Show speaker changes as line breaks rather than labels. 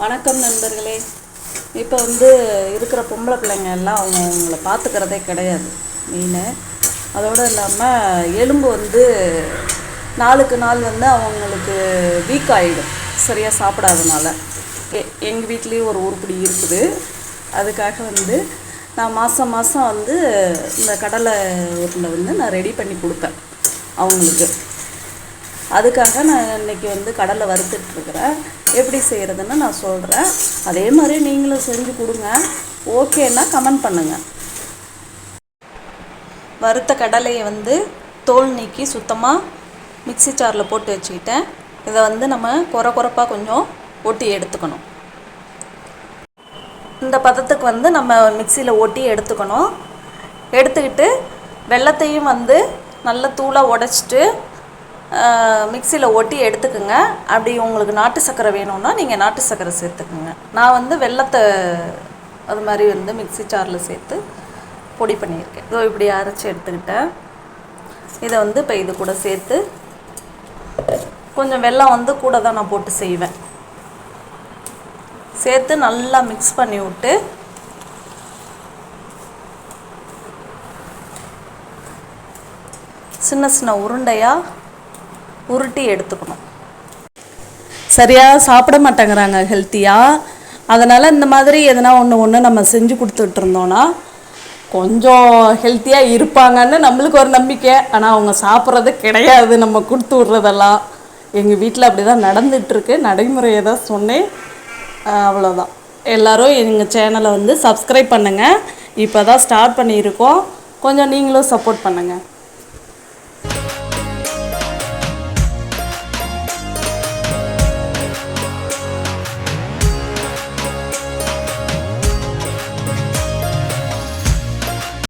வணக்கம் நண்பர்களே. இப்போ இருக்கிற பொம்பளை பிள்ளைங்க எல்லாம் அவங்கள பார்த்துக்கிறதே கிடையாது மெயின். அதோடு இல்லாமல் எலும்பு நாளுக்கு நாள் அவங்களுக்கு வீக் ஆகிடும் சரியாக சாப்பிடாதனால. எங்கள் வீட்லேயும் ஒரு உருப்படி இருக்குது. அதுக்காக நான் மாதம் மாதம் இந்த கடலை உருண்டை நான் ரெடி பண்ணி கொடுப்பேன் அவங்களுக்கு. அதுக்காக நான் இன்றைக்கி கடலை வறுத்துட்ருக்குறேன். எப்படி செய்கிறதுன்னு நான் சொல்கிறேன். அதே மாதிரி நீங்களும் செஞ்சு கொடுங்க. ஓகேன்னா கமெண்ட் பண்ணுங்கள். வறுத்த கடலையை தோல் நீக்கி சுத்தமாக மிக்சி ஜாரில் போட்டு வச்சுக்கிட்டேன். இதை நம்ம குறைப்பாக கொஞ்சம் ஒட்டி எடுத்துக்கணும். இந்த பதத்துக்கு நம்ம மிக்சியில் ஒட்டி எடுத்துக்கணும். எடுத்துக்கிட்டு வெல்லத்தையும் நல்லா தூளாக உடைச்சிட்டு மிக்சியில் ஒட்டி எடுத்துக்குங்க. அப்படி உங்களுக்கு நாட்டு சர்க்கரை வேணும்னா நீங்கள் நாட்டு சர்க்கரை சேர்த்துக்குங்க. நான் வெல்லத்தை அது மாதிரி மிக்சி ஜாரில் சேர்த்து பொடி பண்ணியிருக்கேன். இதோ இப்படி அரைச்சி எடுத்துக்கிட்டேன். இதை இப்போ இது கூட சேர்த்து கொஞ்சம் வெல்லம் கூட தான் நான் போட்டு செய்வேன். சேர்த்து நல்லா மிக்ஸ் பண்ணி விட்டு சின்ன சின்ன உருண்டையாக உருட்டி எடுத்துக்கணும். சரியாக சாப்பிட மாட்டேங்கிறாங்க ஹெல்த்தியாக. அதனால் இந்த மாதிரி எதனா ஒன்று நம்ம செஞ்சு கொடுத்துட்ருந்தோன்னா கொஞ்சம் ஹெல்த்தியாக இருப்பாங்கன்னு நம்மளுக்கு ஒரு நம்பிக்கை. ஆனால் அவங்க சாப்பிட்றது கிடையாது நம்ம கொடுத்து விட்றதெல்லாம். எங்கள் வீட்டில் அப்படி தான் நடந்துகிட்ருக்கு. நடைமுறையை தான் சொன்னேன், அவ்வளோதான். எல்லோரும் எங்கள் சேனலை சப்ஸ்கிரைப் பண்ணுங்கள். இப்போ தான் ஸ்டார்ட் பண்ணியிருக்கோம். கொஞ்சம் நீங்களும் சப்போர்ட் பண்ணுங்கள்.